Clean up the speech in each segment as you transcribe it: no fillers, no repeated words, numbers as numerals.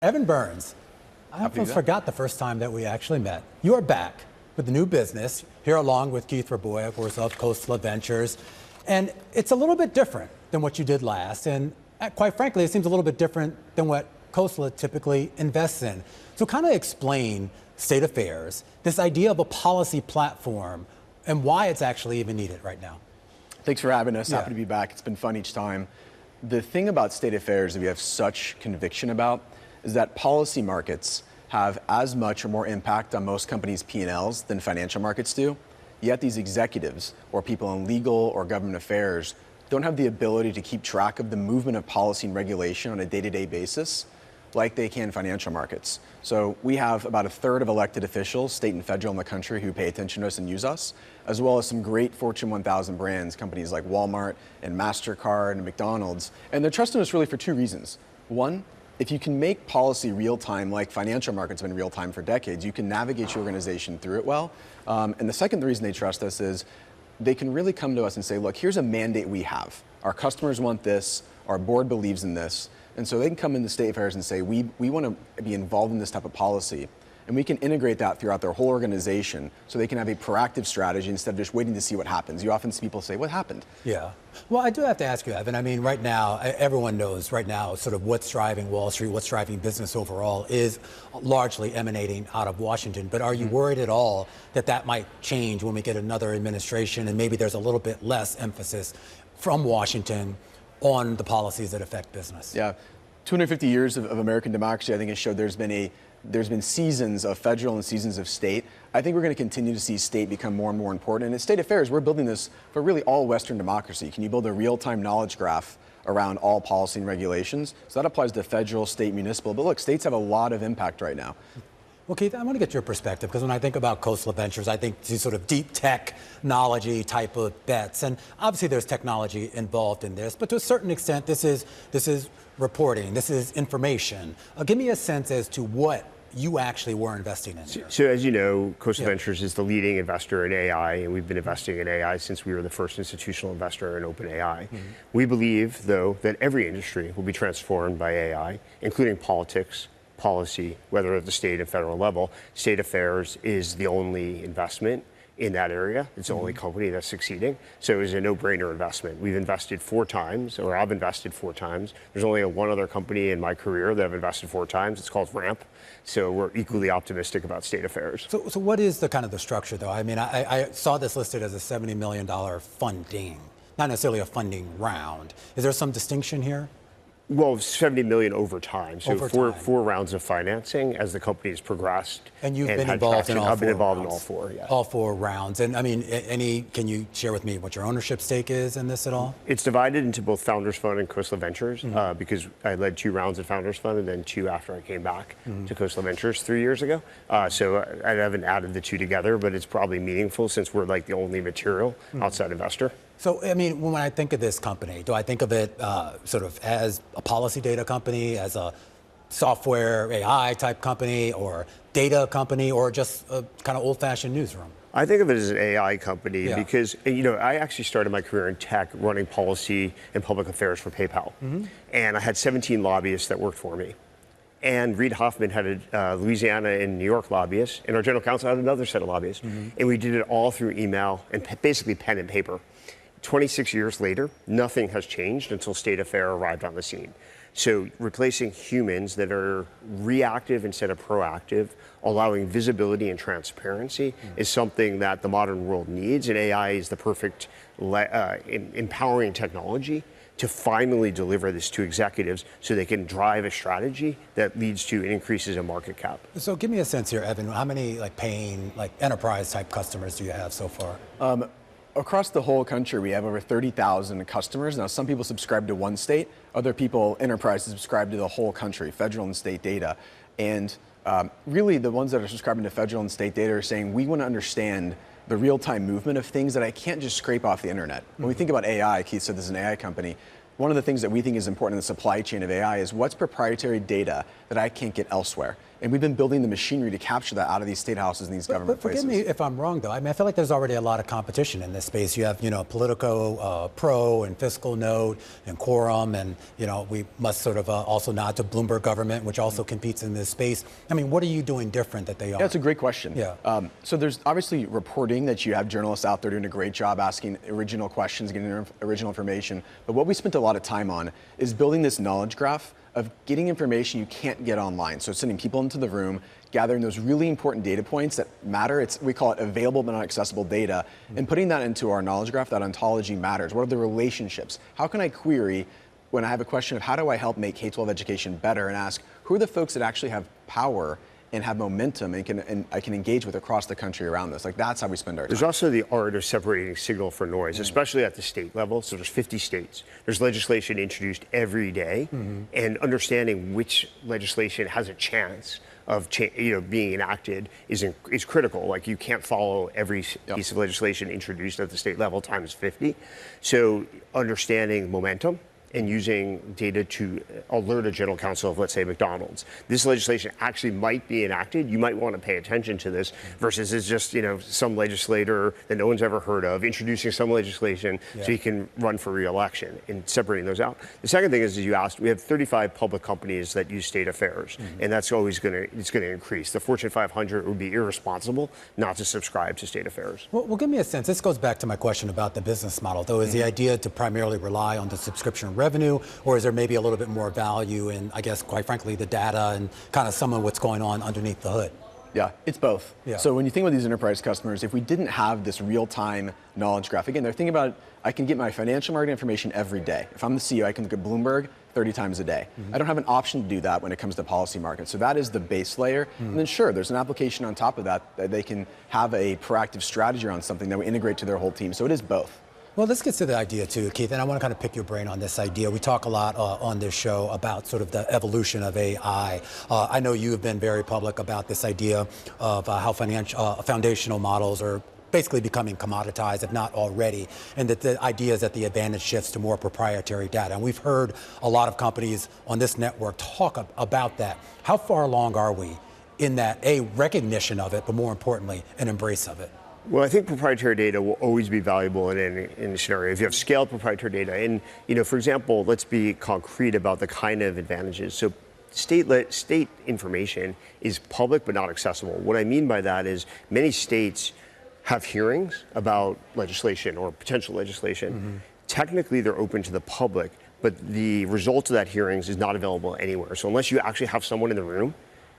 Evan Burns, I almost forgot the first time that we actually met. You are back with the new business, here along with Keith Rabois, of course, of Khosla Ventures. And it's a little bit different than what you did last. And quite frankly, it seems a little bit different than what Khosla typically invests in. So kind of explain state affairs, this idea of a policy platform, and why it's actually even needed right now. Thanks for having us. Happy to be back. It's been fun each time. The thing about state affairs that we have such conviction about is that policy markets have as much or more impact on most companies' P&Ls than financial markets do. Yet these executives or people in legal or government affairs don't have the ability to keep track of the movement of policy and regulation on a day-to-day basis like they can financial markets. So we have about a third of elected officials, state and federal in the country, who pay attention to us and use us, as well as some great Fortune 1000 brands, companies like Walmart and MasterCard and McDonald's. And they're trusting us really for two reasons. One, if you can make policy real-time, like financial markets have been real-time for decades, you can navigate your organization through it well. And the second reason they trust us is they can really come to us and say, look, here's a mandate we have. Our customers want this, our board believes in this. And so they can come into state affairs and say, we want to be involved in this type of policy. And we can integrate that throughout their whole organization so they can have a proactive strategy instead of just waiting to see what happens. You often see people say, what happened? Yeah. Well, I do have to ask you, Evan. I mean, right now, everyone knows right now sort of what's driving Wall Street, what's driving business overall is largely emanating out of Washington. But are you worried at all that that might change when we get another administration and maybe there's a little bit less emphasis from Washington on the policies that affect business? Yeah. 250 years of American democracy, I think, has showed there's been seasons of federal and seasons of state. I think we're going to continue to see state become more and more important. And at State Affairs, we're building this for really all Western democracy. Can you build a real-time knowledge graph around all policy and regulations? So that applies to federal, state, municipal. But look, states have a lot of impact right now. Well, Keith, I want to get your perspective, because when I think about Khosla Ventures, I think these sort of deep technology type of bets. And obviously there's technology involved in this, but to a certain extent, this is reporting, this is information. Give me a sense as to what you actually were investing in here. So as you know, Khosla Ventures is the leading investor in AI, and we've been investing in AI since we were the first institutional investor in OpenAI. We believe, though, that every industry will be transformed by AI, including politics, policy, whether at the state and federal level. State Affairs is the only investment in that area. It's the only company that's succeeding. So it was a no-brainer investment. We've invested 4 times, or I've invested 4 times. There's only one other company in my career that I've invested 4 times. It's called Ramp. So we're equally optimistic about State Affairs. So what is the kind of the structure, though? I mean, I saw this listed as a $70 million funding, not necessarily a funding round. Is there some distinction here? Well, 70 million over time. So four rounds of financing as the company has progressed. And you've been involved in all 4 I've been involved rounds. in all 4, yeah. All 4 rounds. And I mean, can you share with me what your ownership stake is in this at all? It's divided into both Founders Fund and Khosla Ventures, because I led 2 rounds at Founders Fund and then 2 after I came back to Khosla Ventures 3 years ago. So I haven't added the 2 together, but it's probably meaningful since we're like the only material outside investor. So, I mean, when I think of this company, do I think of it sort of as a policy data company, as a software AI type company, or data company, or just a kind of old-fashioned newsroom? I think of it as an AI company because, you know, I actually started my career in tech running policy and public affairs for PayPal. And I had 17 lobbyists that worked for me. And Reid Hoffman had a Louisiana and New York lobbyist, and our general counsel had another set of lobbyists. And we did it all through email and basically pen and paper. 26 years later, nothing has changed until State Affair arrived on the scene. So replacing humans that are reactive instead of proactive, allowing visibility and transparency is something that the modern world needs, and AI is the perfect empowering technology to finally deliver this to executives so they can drive a strategy that leads to increases in market cap. So give me a sense here, Evan, how many paying enterprise type customers do you have so far? Across the whole country, we have over 30,000 customers. Now, some people subscribe to one state, other people, enterprises, subscribe to the whole country, federal and state data. And really, the ones that are subscribing to federal and state data are saying, we want to understand the real-time movement of things that I can't just scrape off the internet. When we think about AI, Keith said this is an AI company, one of the things that we think is important in the supply chain of AI is what's proprietary data that I can't get elsewhere. And we've been building the machinery to capture that out of these state houses and these government places. Forgive me if I'm wrong, though. I mean, I feel like there's already a lot of competition in this space. You have, Politico Pro and Fiscal Note and Quorum, and, we must sort of also nod to Bloomberg Government, which also competes in this space. I mean, what are you doing different that they are? Yeah, that's a great question. Yeah. So there's obviously reporting that you have journalists out there doing a great job asking original questions, getting original information. But what we spent a lot of time on is building this knowledge graph of getting information you can't get online. So sending people into the room, gathering those really important data points that matter. We call it available but not accessible data, and putting that into our knowledge graph. That ontology matters. What are the relationships? How can I query when I have a question of how do I help make K-12 education better, and ask who are the folks that actually have power and have momentum and I can engage with across the country around this. Like, that's how we spend our time. There's also the art of separating signal from noise, especially at the state level. So there's 50 states. There's legislation introduced every day, and understanding which legislation has a chance of being enacted is critical. Like, you can't follow every piece of legislation introduced at the state level times 50. So understanding momentum and using data to alert a general counsel of, let's say, McDonald's. This legislation actually might be enacted. You might want to pay attention to this versus it's just, some legislator that no one's ever heard of introducing some legislation so you can run for re-election, and separating those out. The second thing is, as you asked, we have 35 public companies that use state affairs, and that's always going to increase. The Fortune 500 would be irresponsible not to subscribe to state affairs. Well, give me a sense. This goes back to my question about the business model, though. Is the idea to primarily rely on the subscription revenue, or is there maybe a little bit more value in, I guess, quite frankly, the data and kind of some of what's going on underneath the hood? Yeah, it's both. Yeah. So when you think about these enterprise customers, if we didn't have this real-time knowledge graph, again, they're thinking about, I can get my financial market information every day. If I'm the CEO, I can look at Bloomberg 30 times a day. I don't have an option to do that when it comes to policy markets. So that is the base layer. And then sure, there's an application on top of that that they can have a proactive strategy around something that we integrate to their whole team. So it is both. Well, let's get to the idea too, Keith, and I want to kind of pick your brain on this idea. We talk a lot on this show about sort of the evolution of AI. I know you have been very public about this idea of how foundational models are basically becoming commoditized, if not already, and that the idea is that the advantage shifts to more proprietary data. And we've heard a lot of companies on this network talk about that. How far along are we in that, recognition of it, but more importantly, an embrace of it? Well, I think proprietary data will always be valuable in any scenario. If you have scaled proprietary data, and for example, let's be concrete about the kind of advantages. So state information is public but not accessible. What I mean by that is many states have hearings about legislation or potential legislation. Technically, they're open to the public, but the result of that hearings is not available anywhere. So unless you actually have someone in the room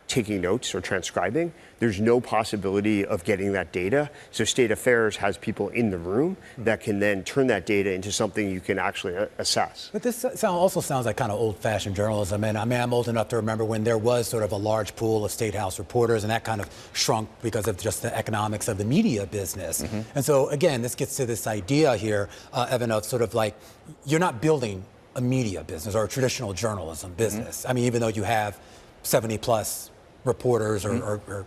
taking notes or transcribing, there's no possibility of getting that data. So State Affairs has people in the room that can then turn that data into something you can actually assess. But this also sounds like kind of old-fashioned journalism. And I'm old enough to remember when there was sort of a large pool of State House reporters, and that kind of shrunk because of just the economics of the media business. And so again, this gets to this idea here, Evan, of sort of like, you're not building a media business or a traditional journalism business. I mean, even though you have 70 plus reporters or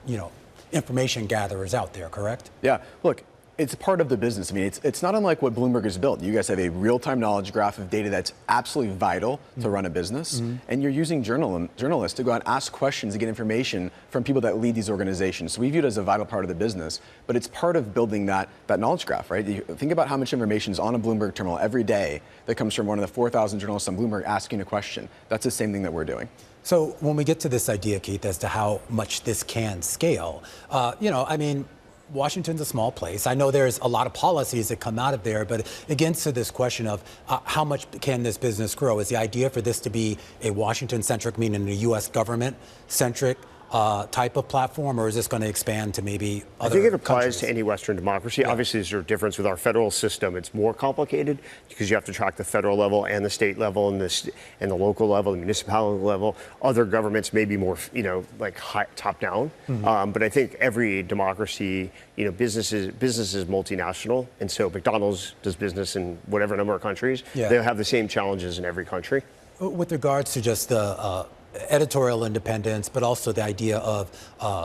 information gatherers out there, correct? Yeah, look, it's part of the business. I mean, it's not unlike what Bloomberg has built. You guys have a real-time knowledge graph of data that's absolutely vital to run a business, and you're using journalists to go out and ask questions and get information from people that lead these organizations. So we view it as a vital part of the business, but it's part of building that knowledge graph, right? You think about how much information is on a Bloomberg terminal every day that comes from one of the 4,000 journalists on Bloomberg asking a question. That's the same thing that we're doing. So when we get to this idea, Keith, as to how much this can scale, I mean, Washington's a small place. I know there's a lot of policies that come out of there, but it gets to this question of how much can this business grow? Is the idea for this to be a Washington-centric, meaning a U.S. government-centric type of platform, or is this going to expand to maybe other I think it applies countries? to any Western democracy. Yeah. Obviously, there's a difference with our federal system. It's more complicated because you have to track the federal level and the state level and the local level, the municipality level. Other governments may be more, like top down. But I think every democracy, business is multinational, and so McDonald's does business in whatever number of countries. Yeah. They'll have the same challenges in every country. With regards to just the editorial independence, but also the idea of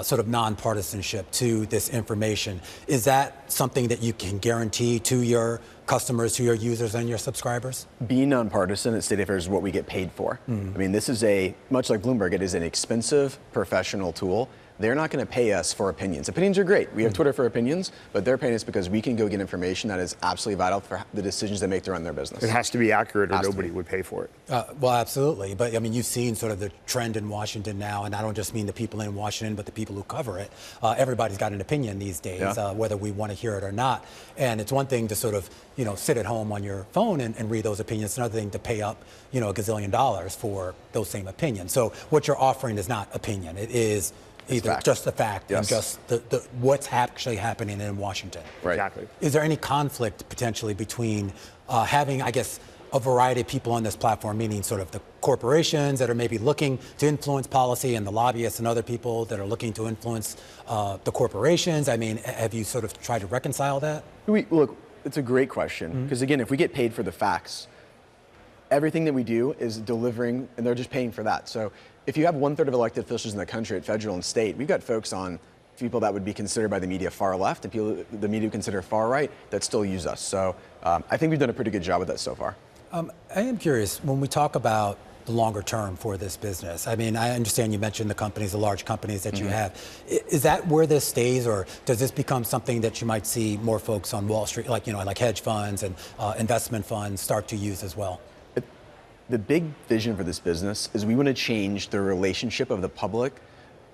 sort of nonpartisanship to this information, is that something that you can guarantee to your customers to your users and your subscribers? Being nonpartisan at State Affairs is what we get paid for. I mean, this is much like Bloomberg, it is an expensive professional tool. They're not going to pay us for opinions. Opinions are great. We have Twitter for opinions, but they're paying us because we can go get information that is absolutely vital for the decisions they make to run their business. It has to be accurate or nobody would pay for it. Well, absolutely. But I mean, you've seen sort of the trend in Washington now, and I don't just mean the people in Washington, but the people who cover it. Everybody's got an opinion these days, whether we want to hear it or not. And it's one thing to sort of, sit at home on your phone and read those opinions. It's another thing to pay up, a gazillion dollars for those same opinions. So what you're offering is not opinion. It is either just the fact and just the what's actually happening in Washington. Right. Exactly. Is there any conflict potentially between having, I guess, a variety of people on this platform, meaning sort of the corporations that are maybe looking to influence policy and the lobbyists and other people that are looking to influence the corporations? I mean, have you sort of tried to reconcile that? Look, it's a great question, because again, if we get paid for the facts, everything that we do is delivering, and they're just paying for that. So if you have 1/3 of elected officials in the country at federal and state, we've got folks on people that would be considered by the media far left and people the media would consider far right that still use us. So I think we've done a pretty good job with that so far. I am curious, when we talk about the longer term for this business, I mean, I understand you mentioned the companies, the large companies that you have. Is that where this stays, or does this become something that you might see more folks on Wall Street, like hedge funds and investment funds start to use as well? The big vision for this business is we want to change the relationship of the public,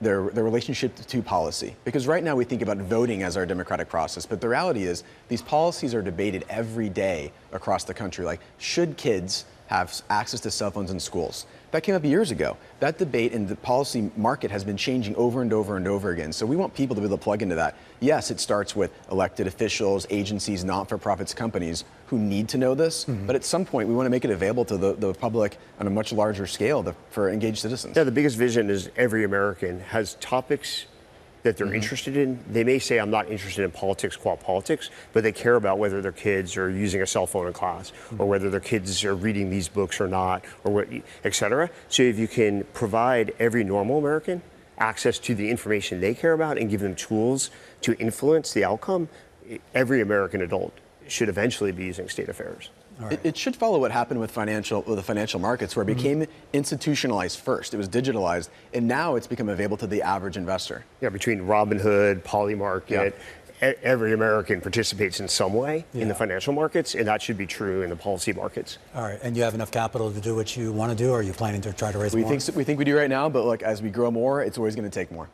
their relationship to policy. Because right now we think about voting as our democratic process, but the reality is these policies are debated every day across the country. Like, should kids have access to cell phones in schools? That came up years ago. That debate in the policy market has been changing over and over and over again. So we want people to be able to plug into that. Yes, it starts with elected officials, agencies, not-for-profits, companies who need to know this. But at some point, we want to make it available to the public on a much larger scale for engaged citizens. Yeah, the biggest vision is every American has topics that they're interested in. They may say, I'm not interested in politics, qua politics, but they care about whether their kids are using a cell phone in class, or whether their kids are reading these books or not, or what, et cetera. So if you can provide every normal American access to the information they care about and give them tools to influence the outcome, every American adult should eventually be using State Affairs. Right. It should follow what happened with the financial markets, where it became institutionalized first. It was digitalized, and now it's become available to the average investor. Yeah, between Robinhood, Polymarket, every American participates in some way in the financial markets, and that should be true in the policy markets. All right, and you have enough capital to do what you want to do, or are you planning to try to raise more? We think we do right now, but look, as we grow more, it's always going to take more.